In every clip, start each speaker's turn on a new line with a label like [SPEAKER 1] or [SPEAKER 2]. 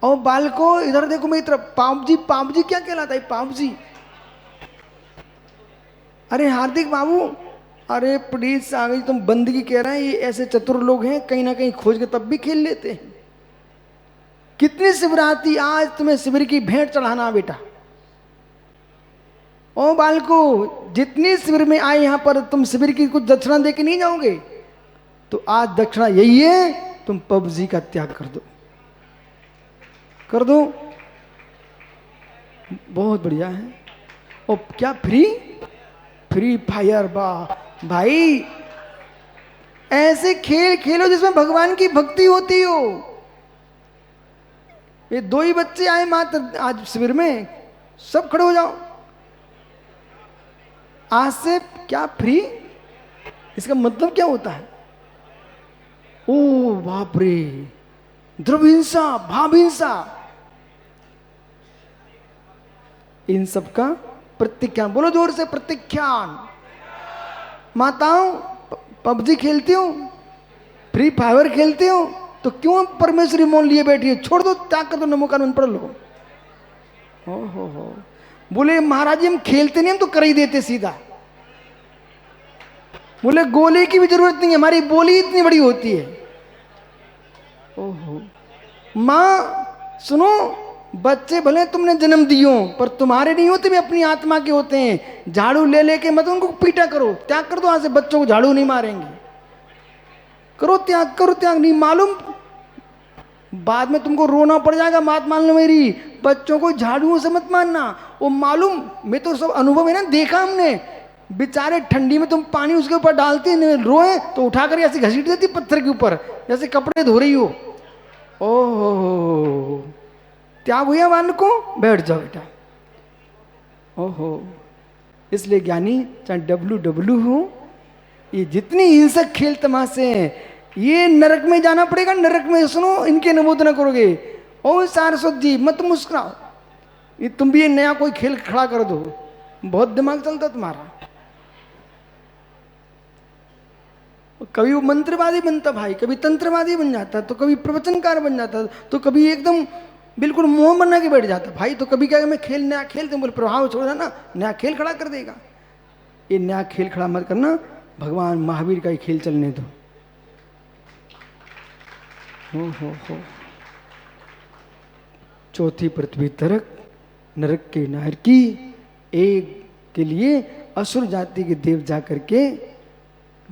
[SPEAKER 1] और बालको इधर देखो मेरी तरफ, पाप जी, पाप जी क्या कहलाता है पाप जी? अरे हार्दिक बाबू, अरे प्लीज आ गई, तुम बंदगी कह रहे हैं, ये ऐसे चतुर लोग हैं कहीं ना कहीं खोज के तब भी खेल लेते हैं। कितनी शिवरात्रि, आज तुम्हें शिविर की भेंट चढ़ाना बेटा। ओ बालको, जितनी शिविर में आए यहां पर, तुम शिविर की कुछ दक्षिणा दे के नहीं जाओगे? तो आज दक्षिणा यही है, तुम पबजी का त्याग कर दो, कर दो। बहुत बढ़िया है। और क्या फ्री? फ्री फायर, वाह भाई, ऐसे खेल खेलो जिसमें भगवान की भक्ति होती हो। ये दो ही बच्चे आए मात्र आज शिविर में, सब खड़े हो जाओ। आज से क्या फ्री, इसका मतलब क्या होता है? ओ बाप रे, ध्रुव हिंसा, भाव हिंसा, इन सब का प्रत्याख्यान, बोलो जोर से, प्रत्याख्यान। माताओं, पबजी खेलती हो, फ्री फायर खेलती हो, तो क्यों परमेश्वरी मौन लिए बैठी है? छोड़ दो, त्याग कर दो, नमो कानून पढ़ लो। हो बोले महाराज जी हम खेलते नहीं, हम तो कर ही देते सीधा। बोले गोली की भी जरूरत नहीं है, हमारी बोली इतनी बड़ी होती है। ओहो, माँ सुनो, बच्चे भले तुमने जन्म दियो पर तुम्हारे नहीं होते, भी अपनी आत्मा के होते हैं। झाड़ू ले लेके मत उनको पीटा करो, त्याग कर दो, आज से बच्चों को झाड़ू नहीं मारेंगे। करो त्याग, करो त्याग, नहीं मालूम बाद में तुमको रोना पड़ जाएगा, बात मान लो मेरी। बच्चों को झाड़ुओं से मत मारना, वो मालूम, मैं तो सब अनुभव है ना, देखा हमने, बेचारे ठंडी में तुम पानी उसके ऊपर डालते, रोए तो उठाकर ऐसे घसीट देती पत्थर के ऊपर, जैसे कपड़े धो रही हो। ओहो, त्याग हुआ मान को, बैठ जाओ बेटा। ओहो, इसलिए ज्ञानी चाहे डब्ल्यू हो, ये जितनी हिंसक खेल तमाशे हैं, ये नरक में जाना पड़ेगा, नरक में। सुनो, इनके नमोद न करोगे। ओ सारस्वत जी मत मुस्कुराओ, ये तुम भी ये नया कोई खेल खड़ा कर दो, बहुत दिमाग चलता तुम्हारा। कभी वो मंत्रवादी बनता भाई, कभी तंत्रवादी बन जाता, तो कभी प्रवचनकार बन जाता, तो कभी एकदम बिल्कुल मुंह बना के बैठ जाता भाई। तो कभी क्या मैं खेल, नया खेल, तुम बोले प्रभाव छोड़ देना, नया खेल खड़ा कर देगा। ये नया खेल खड़ा मत करना, भगवान महावीर का ही खेल चलने दो। हो चौथी पृथ्वी तरक, नरक के नार की, एक के लिए असुर जाति के देव जा करके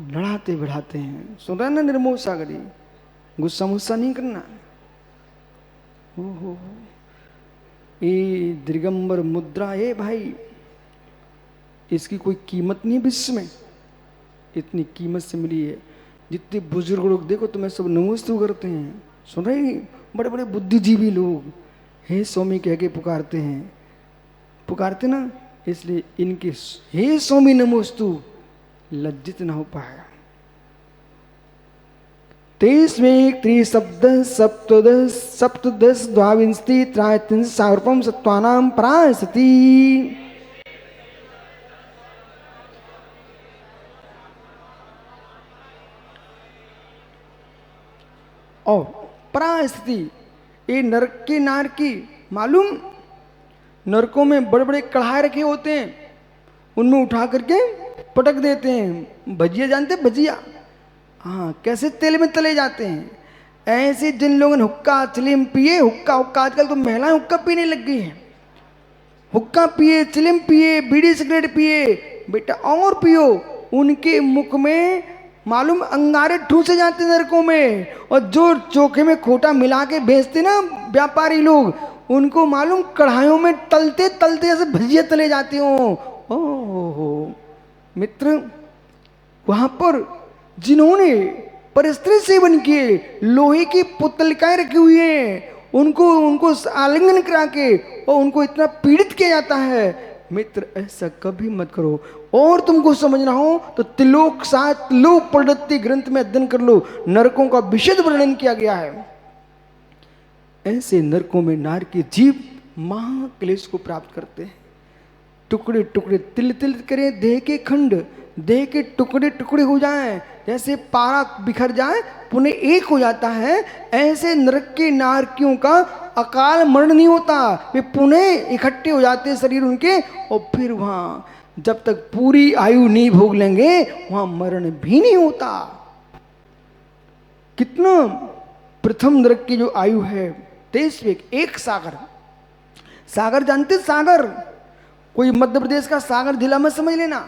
[SPEAKER 1] लड़ाते बढ़ाते हैं। सुन रहा है ना निर्मोह सागरी, गुस्सा मुस्सा नहीं करना। हो ये दिगंबर मुद्रा है भाई, इसकी कोई कीमत नहीं विश्व में, इतनी कीमत से मिली है। जितने बुजुर्ग लोग देखो तुम्हें सब नमोस्तु करते हैं। सुन रहे, बड़े बड़े बुद्धिजीवी लोग हे स्वामी कह के पुकारते हैं, पुकारते ना, इसलिए इनके हे स्वामी नमोस्तु लज्जित ना हो पाया। 23 त्रिशब्द सप्तदश सप्तदश द्वाविंशति त्रयत्रिंश सारूपम सत्वानाम परासति। और परास्थिति, ये नरक के नार की, मालूम नरकों में बड़े बड़े कढ़ाई रखे होते हैं, उनमें उठा करके पटक देते हैं। भजिया जानते, भजिया, हाँ, कैसे तेल में तले जाते हैं। ऐसे जिन लोगों ने हुक्का चिलिम पिए, हुक्का हुक्का, आजकल तो महिलाएं हुक्का पीने लग गई हैं, हुक्का पिए, चिलिम पिए, बीड़ी सिगरेट पिए, बेटा और पियो, उनके मुख में मालूम अंगारे ठूसे जाते नरकों में। और जो चोखे में खोटा मिला के बेचते ना व्यापारी लोग, उनको मालूम कढ़ाइयों में तलते तलते जैसे भजिया तले जाते हो। ओहो मित्र, वहां पर जिन्होंने परिस्थिति सेवन किए, लोहे की पुतलिकाएं रखी हुई हैं, उनको आलिंगन करा के और उनको इतना पीड़ित किया जाता है। मित्र ऐसा कभी मत करो। और तुमको समझना हो तो त्रिलोक सात लोक प्रवृत्ति ग्रंथ में अध्ययन कर लो, नरकों का विशद वर्णन किया गया है। ऐसे नरकों में नार के जीव महाक्लेश को प्राप्त करते हैं। टुकड़े टुकड़े तिल तिल करे देह के खंड, देह के टुकड़े टुकड़े हो जाएं, जैसे पारा बिखर जाए पुनः एक हो जाता है, ऐसे नरक के नारकियों का अकाल मरण नहीं होता, वे पुनः इकट्ठे हो जाते हैं शरीर उनके, और फिर वहां जब तक पूरी आयु नहीं भोग लेंगे वहां मरण भी नहीं होता। कितना प्रथम नरक की जो आयु है 23 एक सागर। सागर जानते, सागर कोई मध्य प्रदेश का सागर जिला में समझ लेना,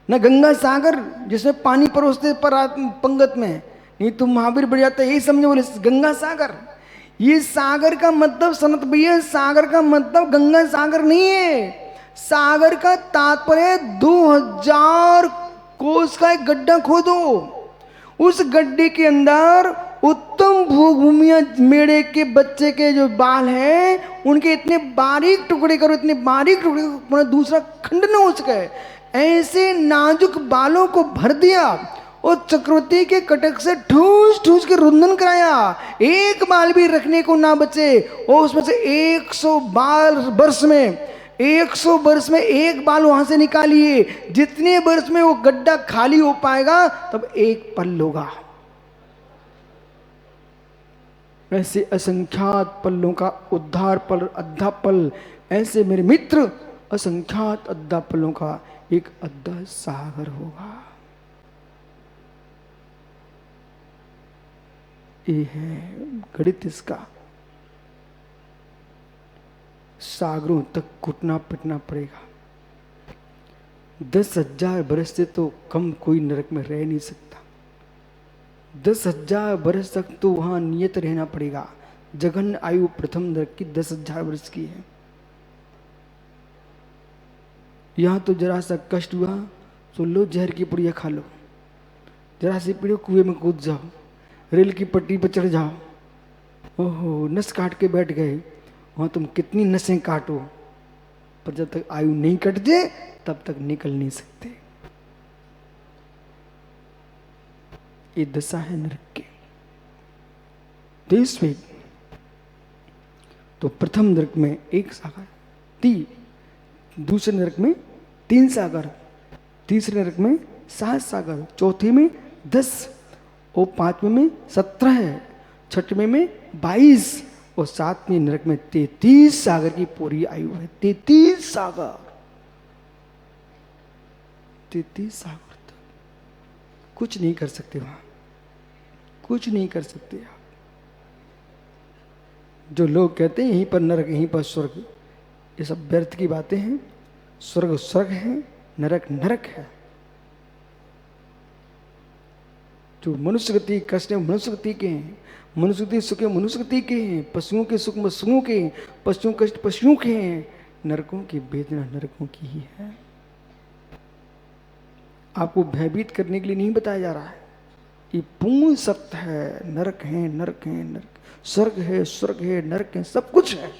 [SPEAKER 1] न गंगा सागर जिसमें पानी परोसते पर पंगत में, नहीं तो महावीर बढ़ जाता है, यही समझो बोले गंगा सागर। ये सागर का मतलब सनत भैया, सागर का मतलब गंगा सागर नहीं है। सागर का तात्पर्य 2000 कोस का एक गड्ढा खोदो, उस गड्ढे के अंदर उत्तम भूभूमिया मेढ़े के बच्चे के जो बाल हैं उनके इतने बारीक टुकड़े करो, इतने बारीक टुकड़े दूसरा खंड न हो सके, ऐसे नाजुक बालों को भर दिया और चक्रवर्ती के कटक से ठूस ठूस के रुंधन कराया, एक बाल भी रखने को ना बचे। और उसमें से 100 वर्ष में 100 वर्ष में एक बाल वहां से निकालिए, जितने वर्ष में वो गड्ढा खाली हो पाएगा तब एक पल होगा। ऐसे असंख्यात पल्लों का उद्धार पल, अद्धा पल, ऐसे मेरे मित्र असंख्यात अद्धा पलों का एक अद्धा सागर होगा। ये है गणित इसका। सागरों तक घुटना पिटना पड़ेगा। 10,000 बरस से तो कम कोई नरक में रह नहीं सकता। 10,000 बरस तक तो वहां नियत रहना पड़ेगा। जघन्य आयु प्रथम नरक की 10,000 वर्ष की है। यहां तो जरा सा कष्ट हुआ तो लो जहर की पुड़िया खा लो, जरा सी पीड़ो कुएं में कूद जाओ, रेल की पट्टी पर चढ़ जाओ, ओहो नस काट के बैठ गए, वहां तुम कितनी नसें काटो, पर जब तक आयु नहीं कट जाए तब तक निकल नहीं सकते। ये दशा है नरक के। 23वें तो प्रथम नरक में 1 सागर, दूसरे नरक में 3 सागर, तीसरे नरक में 7 सागर, चौथे में 10 और 5वें में 17, छठवें में 22 और 7वें नरक में 33 सागर की पूरी आयु है। 33 सागर, 33 सागर तक कुछ नहीं कर सकते, वहां कुछ नहीं कर सकते आप। जो लोग कहते हैं यहीं पर नरक यहीं पर स्वर्ग, ये सब व्यर्थ की बातें हैं। स्वर्ग स्वर्ग है, नरक नरक है। जो मनुष्य गति कष्ट है मनुष्य गति के हैं, मनुष्य गति सुख है मनुष्य गति के हैं, पशुओं के सुख पशुओं के, पशुओं कष्ट पशुओं के हैं, नरकों की वेदना नरकों की ही है। आपको भयभीत करने के लिए नहीं बताया जा रहा है, ये पूर्ण सत्य है। नरक है नरक है नरक, स्वर्ग है स्वर्ग है, नरक है, सब कुछ है।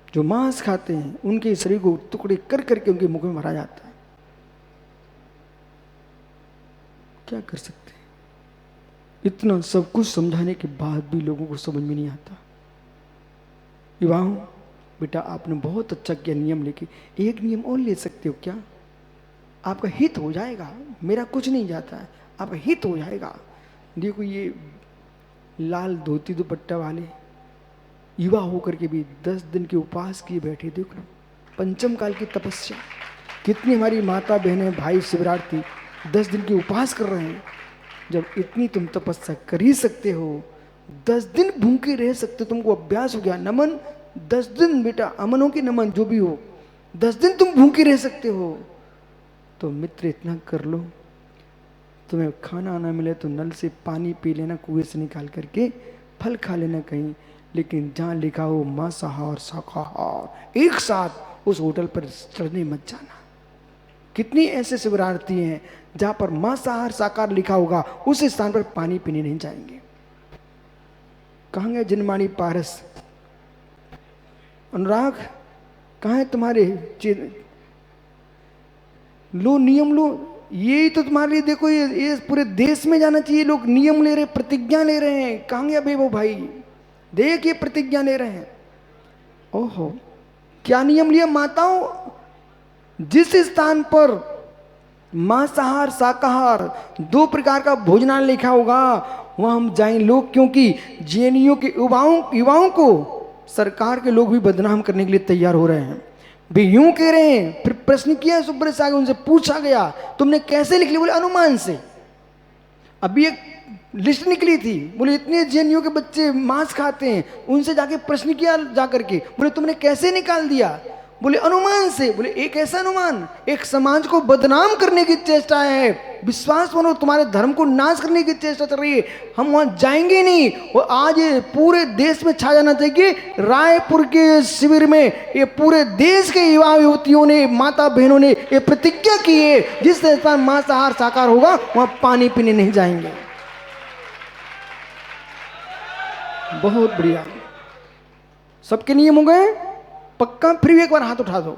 [SPEAKER 1] जो मांस खाते हैं उनके शरीर को टुकड़े कर करके उनके मुख में भरा जाता है। क्या कर सकते हैं? इतना सब कुछ समझाने के बाद भी लोगों को समझ में नहीं आता। विवाहों बेटा आपने बहुत अच्छा किया नियम लेके, एक नियम और ले सकते हो क्या? आपका हित हो जाएगा, मेरा कुछ नहीं जाता है, आपका हित हो जाएगा। देखो ये लाल धोती दुपट्टा वाले युवा होकर के भी 10 दिन के उपवास किए बैठे, देख लो पंचम काल की तपस्या। कितनी हमारी माता बहनें भाई शिवरार्थी 10 दिन के उपवास कर रहे हैं। जब इतनी तुम तपस्या कर ही सकते हो, 10 दिन भूखे रह सकते हो, तुमको अभ्यास हो गया। नमन 10 दिन बेटा, अमन हो कि नमन जो भी हो, 10 दिन तुम भूखे रह सकते हो, तो मित्र इतना कर लो। तुम्हें खाना आना मिले तो नल से पानी पी लेना, कुएं से निकाल करके, फल खा लेना कहीं, लेकिन जहाँ लिखा हो मांसाहार शाकाहार एक साथ उस होटल पर चढ़ने मत जाना। कितनी ऐसे शिवरार्थी हैं जहाँ पर मांसाहार शाकाहार लिखा होगा उस स्थान पर पानी पीने नहीं जाएंगे। कहाँ गए जिनमानी पारस? अनुराग कहाँ है तुम्हारे? लो नियम लो, ये तो तुम्हारे लिए देखो, ये पूरे देश में जाना चाहिए। लोग नियम ले रहे, प्रतिज्ञा ले रहे हैं। कहाँ गया बे वो भाई? देख ये प्रतिज्ञा ले रहे हैं। ओहो क्या नियम लिया? माताओं जिस स्थान पर मांसाहार शाकाहार दो प्रकार का भोजनालय लिखा होगा वहां हम जाएं लोग, क्योंकि जेएनयू के युवाओं को सरकार के लोग भी बदनाम करने के लिए तैयार हो रहे हैं। भी यूं कह रहे हैं। फिर प्रश्न किया सुब्रत सागर, उनसे पूछा गया तुमने कैसे लिख लिया? बोले अनुमान से। अभी एक लिस्ट निकली थी, बोले इतने जेएनयू के बच्चे मांस खाते हैं, उनसे जाके प्रश्न किया जाकर के, बोले तुमने कैसे निकाल दिया? बोले अनुमान से। बोले एक ऐसा अनुमान, एक समाज को बदनाम करने की चेष्टा है, विश्वास मानो तुम्हारे धर्म को नाश करने की चेष्टा चल रही है, हम वहां जाएंगे नहीं। और आज पूरे देश में छा जाना चाहिए, रायपुर के शिविर में ये पूरे देश के युवा युवतियों ने, माता बहनों ने ये प्रतिज्ञा की है, जिस स्थान मांसाहार शाकाहार होगा वहां पानी पीने नहीं जाएंगे। बहुत बढ़िया, सबके नियम हो गए पक्का। फिर भी एक बार हाथ उठा दो।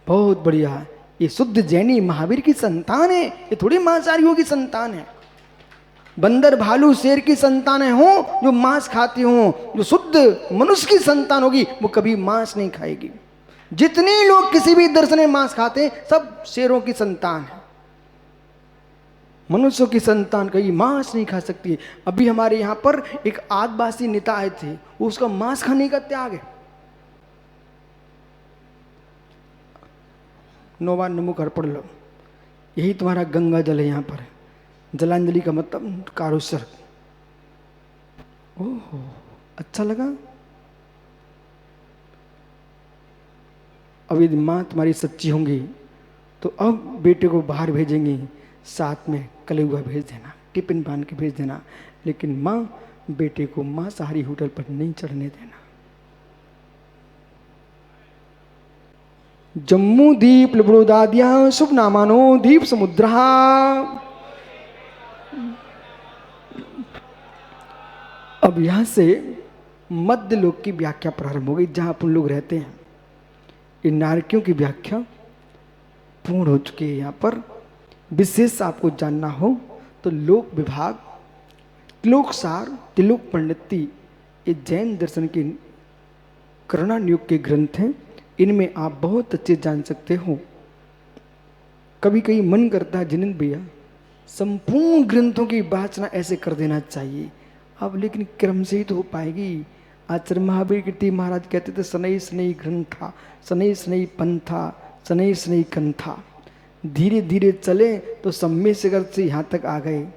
[SPEAKER 1] बहुत बढ़िया, ये शुद्ध जैनी महावीर की संतान है, ये थोड़ी मांसाहारियों की संतान है। बंदर भालू शेर की संतानें हो जो मांस खाती हो, जो शुद्ध मनुष्य की संतान होगी वो कभी मांस नहीं खाएगी। जितने लोग किसी भी दर्शन में मांस खाते हैं सब शेरों की संतान है, मनुष्यों की संतान कहीं मांस नहीं खा सकती। अभी हमारे यहाँ पर एक आदिवासी नेता आए थे, उसका मांस खाने का त्याग है। नौवा नमो कर पढ़ लो, यही तुम्हारा गंगा जल है। यहाँ पर जलांजलि का मतलब कारुसर। ओहो, अच्छा लगा। अब यदि माँ तुम्हारी सच्ची होंगी तो अब बेटे को बाहर भेजेंगे, साथ में कलेवा भेज देना, टिफिन बांध के भेज देना, लेकिन माँ बेटे को मांसाहारी होटल पर नहीं चढ़ने देना। जम्मू दीप लबड़ोदादिया शुभ नामानो दीप समुद्र। अब यहां से मध्य लोक की व्याख्या प्रारंभ हो गई, जहां अपन लोग रहते हैं। इन नारकियों की व्याख्या पूर्ण हो चुकी है। यहाँ पर विशेष आपको जानना हो तो लोक विभाग, त्रिलोकसार, त्रिलोक पंडिती, ये जैन दर्शन के करुणान युग के ग्रंथ हैं। इनमें आप बहुत अच्छे जान सकते हो। कभी कभी मन करता है जिनेंद्र भैया संपूर्ण ग्रंथों की वाचना ऐसे कर देना चाहिए, अब लेकिन क्रम से ही तो हो पाएगी। आचार्य महावीर कीर्ति महाराज कहते थे सनई सनई ग्रंथा, सनई सनई पंथा, सनई सनई कंथा। धीरे धीरे चले तो सम्य शिखर से यहाँ तक आ गए।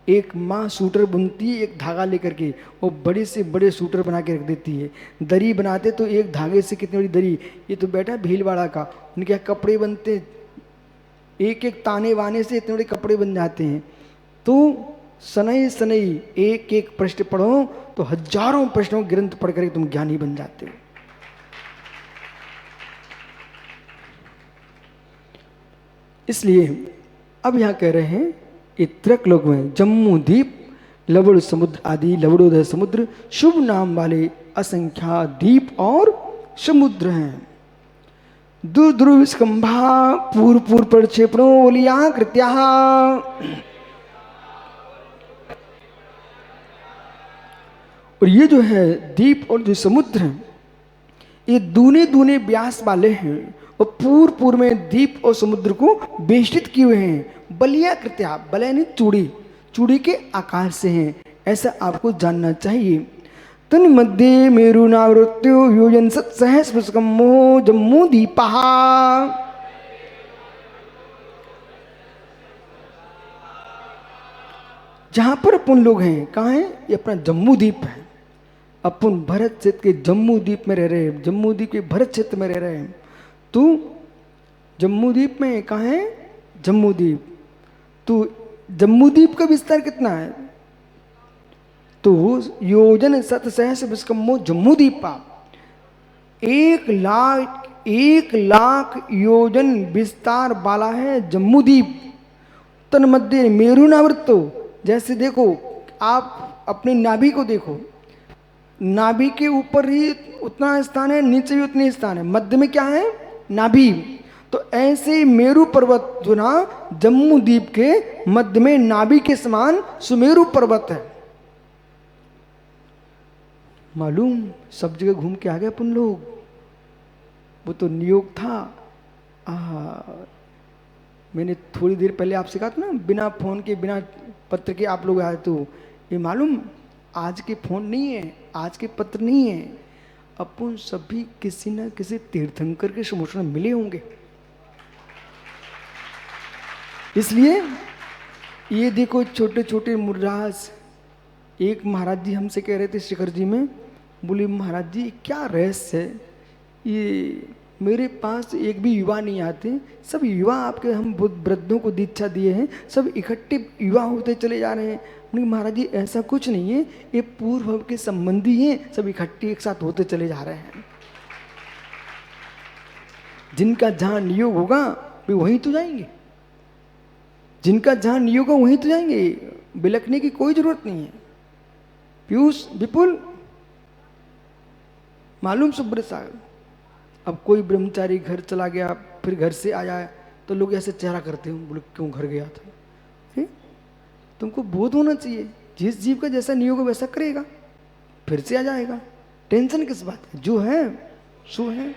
[SPEAKER 1] एक माँ सूटर बुनती है एक धागा लेकर के, वो बड़े से बड़े सूटर बना के रख देती है। दरी बनाते तो एक धागे से कितनी बड़ी दरी, ये तो बैठा भीलवाड़ा का, उनके यहाँ कपड़े बनते, एक एक ताने वाने से इतने बड़े कपड़े बन जाते हैं। तो सनई सनई एक एक प्रश्न पढ़ो तो हजारों प्रश्नों ग्रंथ पढ़ कर तुम ज्ञानी बन जाते हो। इसलिए अब यहाँ कह रहे हैं त्रिक लोक में जम्मू द्वीप, लवड़ समुद्र आदि लवड़ोदय समुद्र शुभ नाम वाले असंख्या द्वीप और समुद्र हैं। दूर ध्रुव विस्कंभा पूर्व पूर्व प्रक्षेपणों ओलिया कृत्या। और ये जो है द्वीप और जो समुद्र हैं ये दूने दूने व्यास वाले हैं और पूर्व पूर्व में द्वीप और समुद्र को बेष्टित किए हुए हैं। बलिया कृत्या, बलय नहीं चूड़ी, चूड़ी के आकार से हैं, ऐसा आपको जानना चाहिए। तन मध्य मेरु नावृत्यो योजन सहस्रमो जम्मू दीपा। जहां पर अपन लोग हैं, कहाँ हैं? ये अपना जम्मू द्वीप है। अपन भरत क्षेत्र के जम्मू द्वीप में रह रहे हैं, जम्मू द्वीप के भरत क्षेत्र में रह रहे हैं। तो जम्मू द्वीप में कहाँ है? जम्मू द्वीप। तो जम्मू द्वीप का विस्तार कितना है? तो योजन सत सहस्र विस्कम्मो जम्मू द्वीपा, 1,00,000 योजन विस्तार वाला है जम्मू द्वीप। तन मध्य मेरु नावृत्तो, जैसे देखो आप अपनी नाभि को देखो, नाभि के ऊपर ही उतना स्थान है, नीचे भी उतनी स्थान है, मध्य में क्या है? नाभि। तो ऐसे मेरु पर्वत जो ना जम्मू द्वीप के मध्य में नाभि के समान सुमेरु पर्वत है। मालूम सब जगह घूम के आ गए अपन लोग, वो तो नियोग था, मैंने थोड़ी देर पहले आपसे कहा था ना, बिना फोन के बिना पत्र के आप लोग आए, तो ये मालूम आज के फोन नहीं है, आज के पत्र नहीं है, अपन सभी किसी न किसी तीर्थंकर के समोषण मिले होंगे। इसलिए ये देखो छोटे छोटे मुर्रास। एक महाराज जी हमसे कह रहे थे शिखर जी में, बोले महाराज जी क्या रहस्य है, ये मेरे पास एक भी युवा नहीं आते, सब युवा आपके हम वृद्धों को दीक्षा दिए हैं, सब इकट्ठे युवा होते चले जा रहे हैं। नहीं महाराज जी ऐसा कुछ नहीं है, ये पूर्व के संबंधी हैं, सब इकट्ठे एक साथ होते चले जा रहे हैं। जिनका जहाँ नियोग होगा वे वहीं तो जाएंगे, जिनका जहाँ नियोग होगा वहीं तो जाएंगे, बिलखने की कोई जरूरत नहीं है। पीयूष विपुल मालूम सुब्रत सागर, अब कोई ब्रह्मचारी घर चला गया फिर घर से आया तो लोग ऐसे चेहरा करते हो, बोले क्यों घर गया था। तुमको बोध होना चाहिए, जिस जीव का जैसा नियोग वैसा करेगा, फिर से आ जाएगा, टेंशन किस बात है, जो है सो है।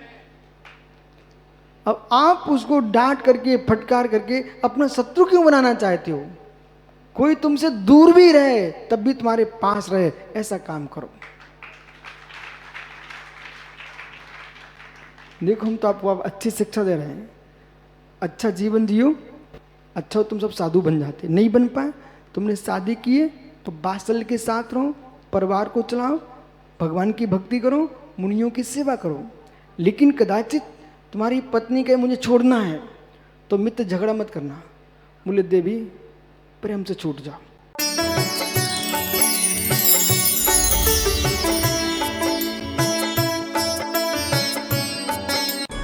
[SPEAKER 1] अब आप उसको डांट करके फटकार करके अपना शत्रु क्यों बनाना चाहते हो। कोई तुमसे दूर भी रहे तब भी तुम्हारे पास रहे, ऐसा काम करो। देखो हम तो आपको अच्छी शिक्षा दे रहे हैं, अच्छा जीवन जियो, अच्छा तुम सब साधु बन जाते। नहीं बन पाए, तुमने शादी किए तो वात्सल्य के साथ रहो, परिवार को चलाओ, भगवान की भक्ति करो, मुनियों की सेवा करो। लेकिन कदाचित तुम्हारी पत्नी कहे मुझे छोड़ना है तो मित्र झगड़ा मत करना, बोले देवी प्रेम से छूट जाओ।